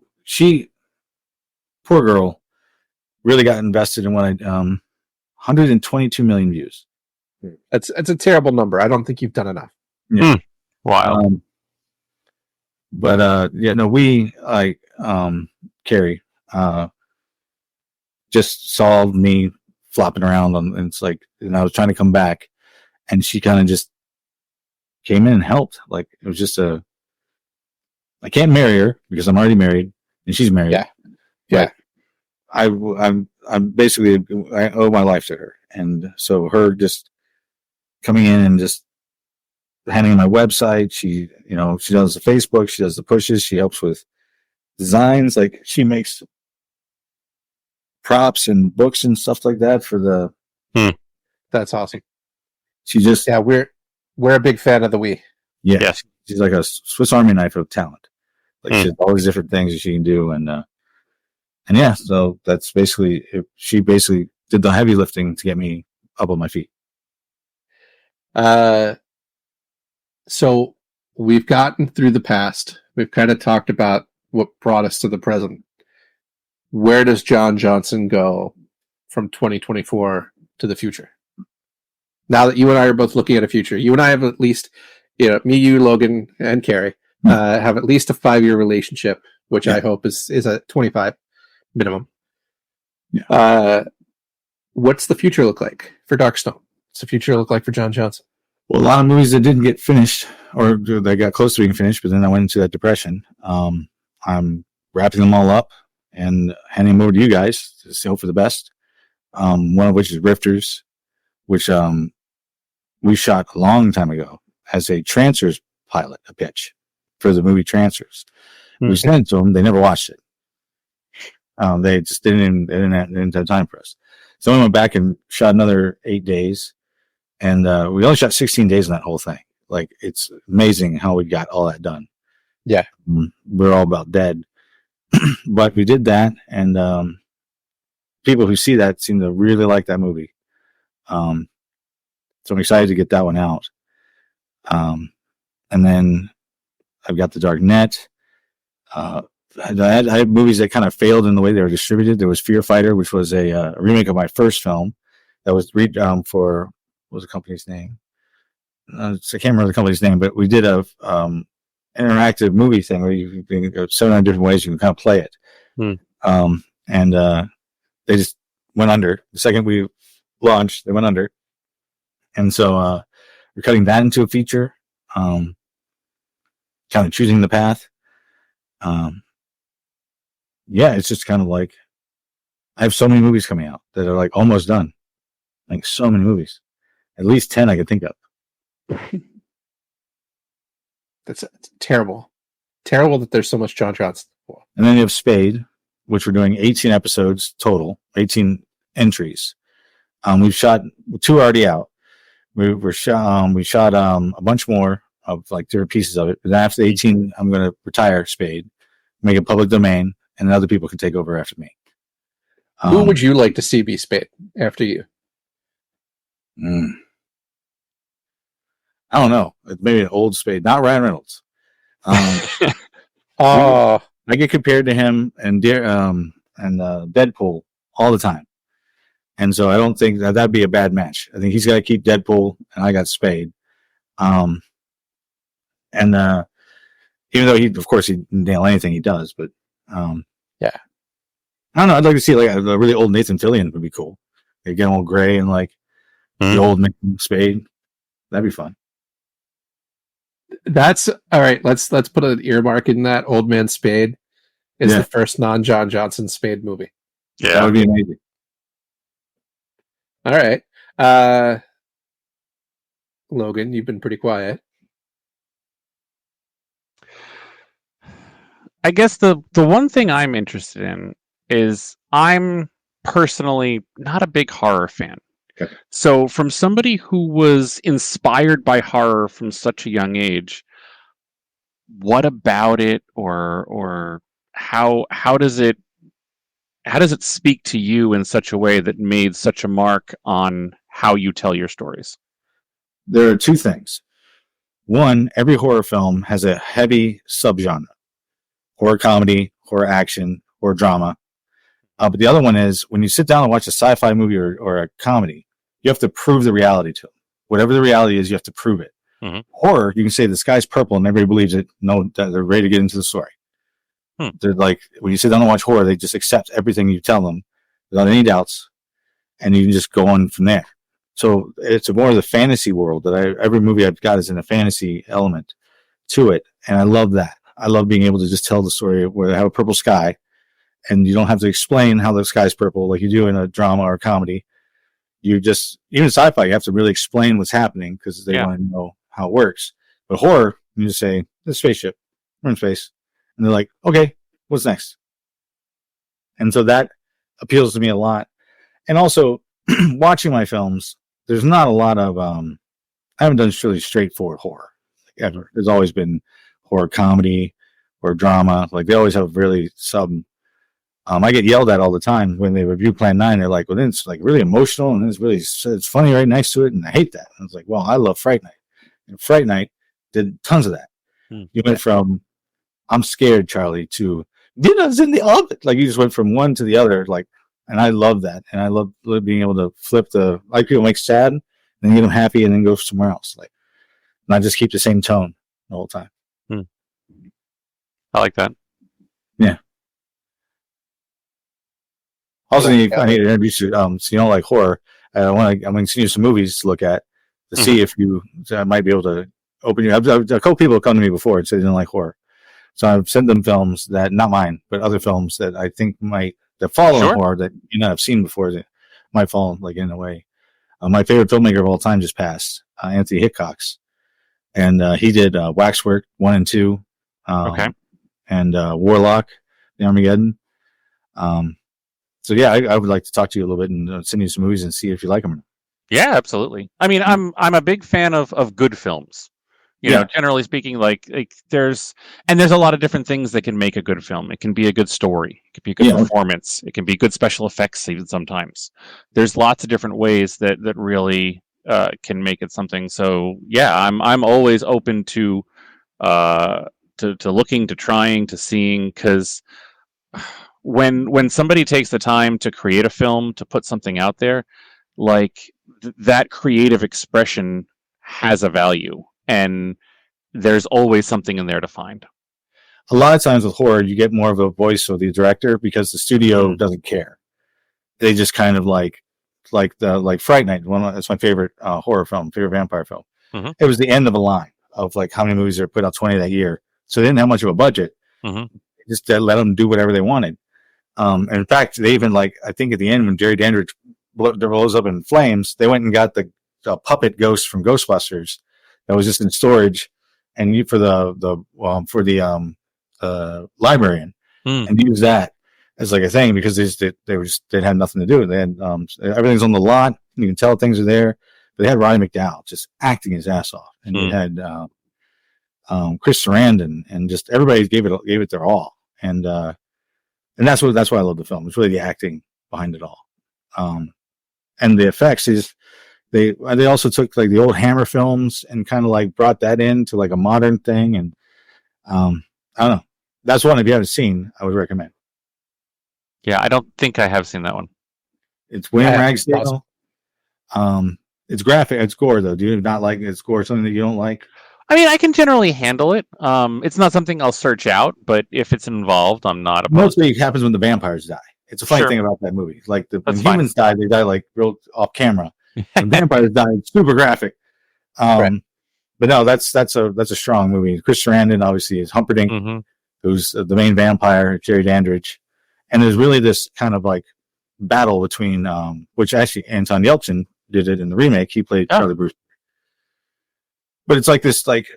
poor girl, really got invested in what 122 million views. That's a terrible number. I don't think you've done enough. Yeah. Wow. Carrie, just saw me flopping around and it's like, and I was trying to come back, and she kind of just came in and helped. Like it was just I can't marry her because I'm already married and she's married. Yeah. I'm basically, I owe my life to her. And so her just coming in and just handling my website. She does the Facebook, she does the pushes, she helps with designs. Like she makes props and books and stuff like that for the. That's awesome. She just, we're a big fan of the Wii. Yeah. She's like a Swiss Army knife of talent. Like she has all these different things that she can do. And yeah, so that's basically it. She basically did the heavy lifting to get me up on my feet. So we've gotten through the past. We've kind of talked about what brought us to the present. Where does John Johnson go from 2024 to the future? Now that you and I are both looking at a future, you and I have at least, me, you, Logan, and Carrie have at least a 5-year relationship, which I hope is a 25 minimum. Yeah. What's the future look like for Darkstone? What's the future look like for John Johnson? Well, a lot of movies that didn't get finished, or they got close to being finished, but then I went into that depression. I'm wrapping them all up and handing them over to you guys to hope for the best. One of which is Rifters, which we shot a long time ago as a Trancers pilot, a pitch for the movie Trancers. We sent it to them. They never watched it. They just didn't have time for us. So we went back and shot another 8 days, and we only shot 16 days in that whole thing. Like, it's amazing how we got all that done. Yeah. We're all about dead. But we did that, and people who see that seem to really like that movie. So I'm excited to get that one out. And then I've got The Dark Net. I had movies that kind of failed in the way they were distributed. There was Fear Fighter, which was a remake of my first film that was for, what was the company's name? I can't remember the company's name, but we did a interactive movie thing where you can go 700 different ways you can kind of play it. And they just went under. The second we launched, they went under. And so we're cutting that into a feature, kind of choosing the path. Yeah, it's just kind of like, I have so many movies coming out that are like almost done. Like, so many movies. At least 10 I could think of. That's terrible. Terrible that there's so much John Johnson. And then you have Spade, which we're doing 18 episodes total, 18 entries. We've shot 2 already out. We shot a bunch more of like different pieces of it. But after the 18, I'm going to retire Spade, make it public domain, and then other people can take over after me. Who would you like to see be Spade after you? I don't know. Maybe an old Spade, not Ryan Reynolds. Oh, I get compared to him and Deadpool all the time, and so I don't think that'd be a bad match. I think he's got to keep Deadpool, and I got Spade. And even though he nail anything he does, but yeah, I don't know. I'd like to see like a really old Nathan Fillion would be cool. They get all gray and like the old Spade. That'd be fun. That's all right. Let's put an earmark in that. Old Man Spade is the first non-John Johnson Spade movie. Yeah, that would be amazing. All right, Logan, you've been pretty quiet. I guess the one thing I'm interested in is I'm personally not a big horror fan. Okay. So from somebody who was inspired by horror from such a young age, what about it, or how does it speak to you in such a way that made such a mark on how you tell your stories? There are 2 things. One, every horror film has a heavy subgenre. Horror comedy, horror action, horror drama. But the other one is, when you sit down and watch a sci-fi movie or a comedy, you have to prove the reality to them. Whatever the reality is, you have to prove it. Mm-hmm. Horror, you can say the sky's purple and everybody believes it. No, they're ready to get into the story. They're like, when you sit down and watch horror, they just accept everything you tell them without any doubts, and you can just go on from there. So it's more of the fantasy world that every movie I've got is in a fantasy element to it, and I love that. I love being able to just tell the story where they have a purple sky, and you don't have to explain how the sky's purple like you do in a drama or a comedy. You just, even sci-fi, you have to really explain what's happening because they want to know how it works. But horror, you just say, "There's a spaceship, we're in space," and they're like, "Okay, what's next?" And so that appeals to me a lot. And also, watching my films, there's not a lot of I haven't done really straightforward horror ever. There's always been horror comedy or drama. Like, they always have really I get yelled at all the time when they review Plan 9. They're like, "Well, then it's like really emotional, and it's funny right next to it," and I hate that. And I was like, well, I love Fright Night, and Fright Night did tons of that. You went from "I'm scared, Charlie" to "dinner's in the oven." Like, you just went from one to the other. Like, and I love that, and I love being able to flip like people make sad, and then get them happy, and then go somewhere else. Like, not just keep the same tone the whole time. I like that. Yeah. Also, I need to introduce you. So you don't like horror. I'm going to send you some movies to look at to see if I might be able to open you. A couple people have come to me before and said they didn't like horror. So I've sent them films that, not mine, but other films that I think that fall in horror that you know I've seen before that might fall like in a way. My favorite filmmaker of all time just passed, Anthony Hitchcock, and he did Waxwork 1 and 2, and Warlock, the Armageddon. So yeah, I would like to talk to you a little bit and send you some movies and see if you like them. Yeah, absolutely. I mean, I'm a big fan of good films. You know, Yeah. generally speaking, like there's a lot of different things that can make a good film. It can be a good story, it can be a good Yeah. performance, it can be good special effects. Even sometimes, there's lots of different ways that really can make it something. So yeah, I'm always open uh, to looking, to trying, to seeing, because when somebody takes the time to create a film, to put something out there, like that creative expression has a value, and there's always something in there to find. A lot of times with horror, you get more of a voice of the director because the studio doesn't care. They just kind of like Fright Night. That's my favorite horror film, favorite vampire film. Mm-hmm. It was the end of a line of like how many movies they put out 20 that year, so they didn't have much of a budget. Mm-hmm. Just let them do whatever they wanted. And in fact, they even I think at the end when Jerry Dandridge blows up in flames, they went and got the puppet ghost from Ghostbusters that was just in storage, and for the librarian, and use that as like a thing because they had nothing to do. They had everything's on the lot. You can tell things are there. But they had Roddy McDowall just acting his ass off, and they had Chris Sarandon, and just everybody gave it their all, and that's why I love the film. It's really the acting behind it all, and the effects is they also took like the old Hammer films and kind of like brought that into like a modern thing, and I don't know. That's one if you haven't seen, I would recommend. Yeah, I don't think I have seen that one. It's William Ragsdale. It's graphic. It's gore though. Do you not like it's gore? Something that you don't like? I mean, I can generally handle it. It's not something I'll search out, but if it's involved, I'm not opposed. Mostly it happens when the vampires die. It's a funny thing about that movie. Like when humans die, they die like real off camera. When vampires die, it's super graphic. Right. But no, that's a strong movie. Chris Sarandon obviously is Humperdinck, who's the main vampire, Jerry Dandridge, and there's really this kind of like battle between which actually Anton Yelchin did it in the remake. He played Charlie Brewster. But it's like this, like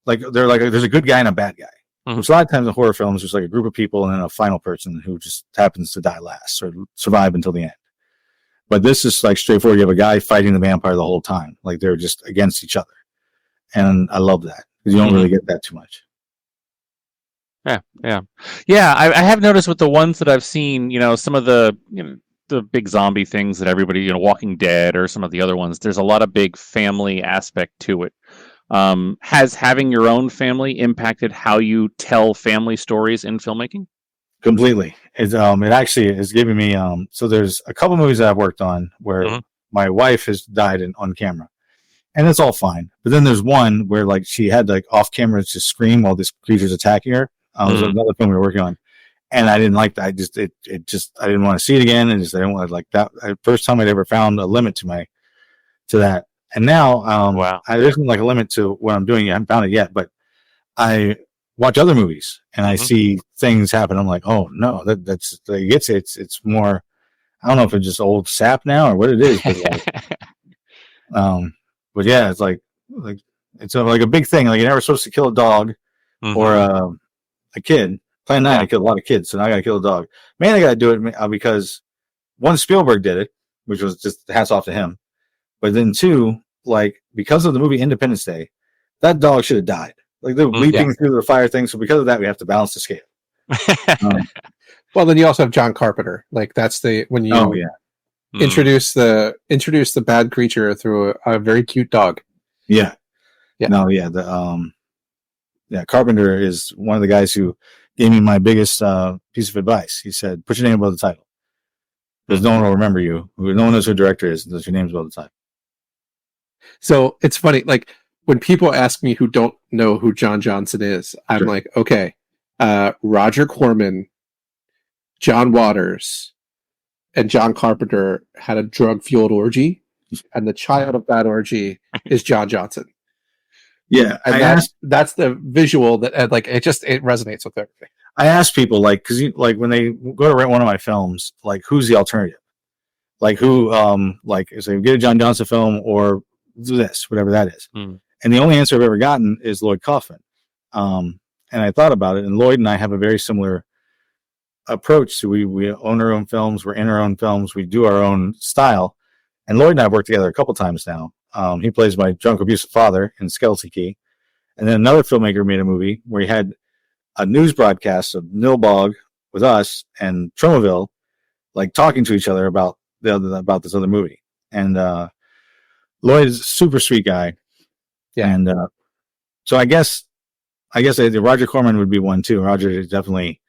they're like there's a good guy and a bad guy. Which a lot of times in horror films, there's like a group of people and then a final person who just happens to die last or survive until the end. But this is like straightforward. You have a guy fighting the vampire the whole time, like they're just against each other, and I love that because you don't really get that too much. Yeah. I have noticed with the ones that I've seen, some of the the big zombie things that everybody, Walking Dead or some of the other ones, there's a lot of big family aspect to it. Has having your own family impacted how you tell family stories in filmmaking? Completely. It actually is giving me so there's a couple movies that I've worked on where my wife has died on camera, and it's all fine. But then there's one where like she had like off camera to scream while this creature's attacking her. It was another film we were working on, and I didn't like that. I didn't want to see it again, and I didn't want to like that. First time I'd ever found a limit to that. And now, there isn't like a limit to what I'm doing. I haven't found it yet, but I watch other movies and I see things happen. I'm like, oh no, it's more. I don't know if it's just old sap now or what it is, but yeah, it's like it's like a big thing. Like you're never supposed to kill a dog or a kid. Plan 9, I killed a lot of kids, so now I got to kill a dog. Man, I got to do it because one, Spielberg did it, which was just hats off to him. But then two, like because of the movie Independence Day, that dog should have died. Like they're leaping through the fire thing. So because of that, we have to balance the scale. Well, then you also have John Carpenter. Like that's when you introduce the bad creature through a very cute dog. Yeah. Carpenter is one of the guys who gave me my biggest piece of advice. He said, "Put your name above the title, because no one will remember you. No one knows who the director is unless your name's above the title." So it's funny, like when people ask me who don't know who John Johnson is, I'm like, okay, Roger Corman, John Waters, and John Carpenter had a drug-fueled orgy, and the child of that orgy is John Johnson. Yeah, and that's the visual that like it resonates with everything. I ask people because when they go to rent one of my films, like who's the alternative? Like who is they get a John Johnson film or this, whatever that is. And the only answer I've ever gotten is Lloyd Kaufman. And I thought about it, and Lloyd and I have a very similar approach. So we own our own films. We're in our own films. We do our own style. And Lloyd and I have worked together a couple times now. He plays my drunk, abusive father in Skeleton Key. And then another filmmaker made a movie where he had a news broadcast of Nilbog with us and Tromaville, like talking to each other about this other movie. And Lloyd is a super sweet guy. Yeah. And so I guess Roger Corman would be one too. Roger definitely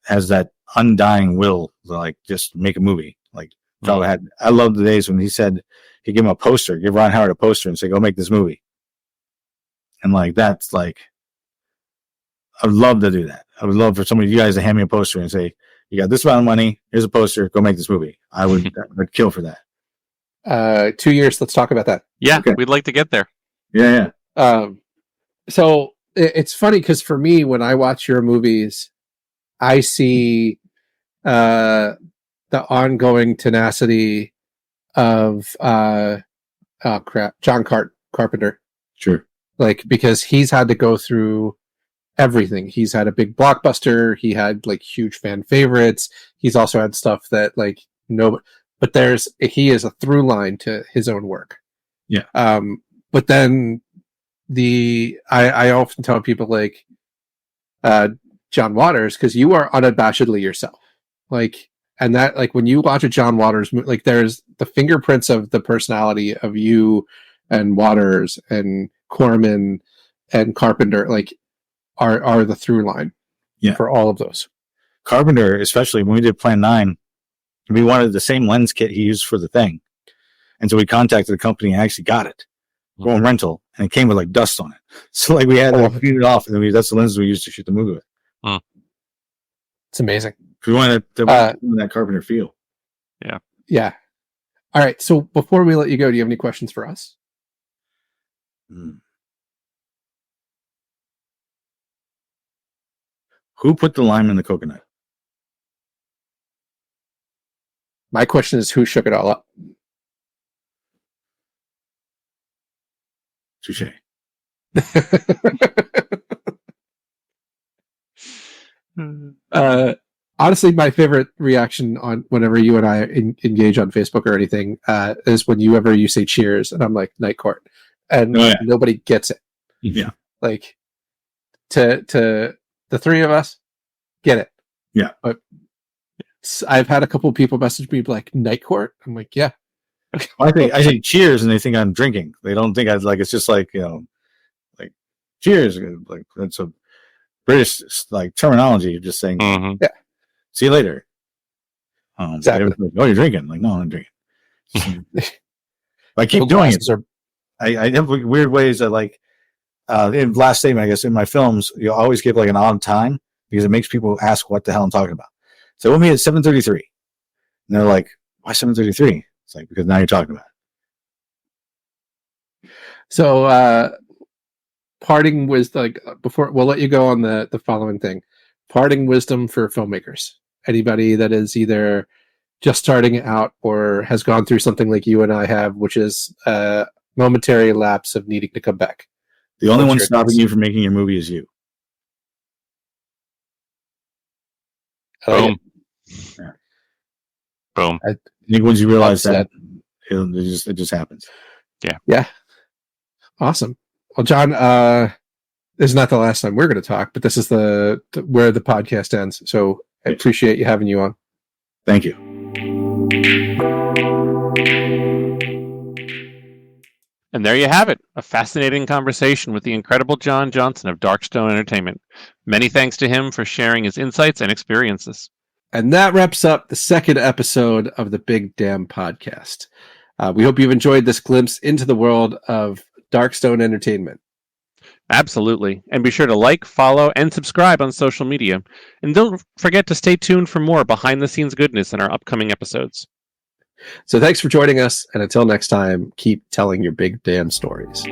has that undying will to like just make a movie. Like I love the days when he said he'd give him a poster, give Ron Howard a poster and say, go make this movie. And like, that's like, I would love to do that. I would love for some of you guys to hand me a poster and say, you got this amount of money, here's a poster, go make this movie. I would kill for that. 2 years. Let's talk about that. Yeah, Okay. we'd like to get there. Yeah. So it's funny because for me, when I watch your movies, I see the ongoing tenacity of John Carpenter. Sure. Like, because he's had to go through everything. He's had a big blockbuster. He had like huge fan favorites. He's also had stuff that like but he is a through line to his own work. Yeah. But then I often tell people like John Waters, because you are unabashedly yourself. Like, and that like when you watch a John Waters movie, like there's the fingerprints of the personality of you and Waters and Corman and Carpenter, like are the through line for all of those. Carpenter, especially when we did Plan 9, we wanted the same lens kit he used for The Thing. And so we contacted the company and actually got it. We're on rental, and it came with like dust on it. So like we had to clean it off, and then that's the lenses we used to shoot the movie with. It's amazing. We wanted that Carpenter feel. Yeah. All right. So before we let you go, do you have any questions for us? Who put the lime in the coconut? My question is, who shook it all up? Touche. Honestly, my favorite reaction on whenever you and I engage on Facebook or anything is when you say cheers, and I'm like, Night Court, and nobody gets it. Yeah. Like to the three of us get it. Yeah. But I've had a couple of people message me like, Night Court. I'm like, yeah. I say cheers, and they think I'm drinking. They don't think it's just like, like cheers. Like that's a British like terminology. You're just saying, yeah. See you later. Exactly. Like, oh, you're drinking? Like, no, I'm drinking. I keep doing it. I have weird ways that like in last statement, I guess in my films, you always give like an odd time because it makes people ask what the hell I'm talking about. So we'll meet at 7:33, and they're like, why 7:33? It's like, because now you're talking about it. So parting was like before we'll let you go on the following thing. Parting wisdom for filmmakers. Anybody that is either just starting out or has gone through something like you and I have, which is a momentary lapse of needing to come back. The only one stopping you from making your movie is you. Boom. Yeah. Boom. I think once you realize that, it just happens. Yeah. Yeah. Awesome. Well, John, this is not the last time we're going to talk, but this is where the podcast ends. So I appreciate you having you on. Thank you. And there you have it, a fascinating conversation with the incredible John Johnson of Darkstone Entertainment. Many thanks to him for sharing his insights and experiences. And that wraps up the second episode of the Big Damn Podcast. We hope you've enjoyed this glimpse into the world of Darkstone Entertainment. Absolutely. And be sure to like, follow, and subscribe on social media. And don't forget to stay tuned for more behind-the-scenes goodness in our upcoming episodes. So thanks for joining us, and until next time, keep telling your big damn stories.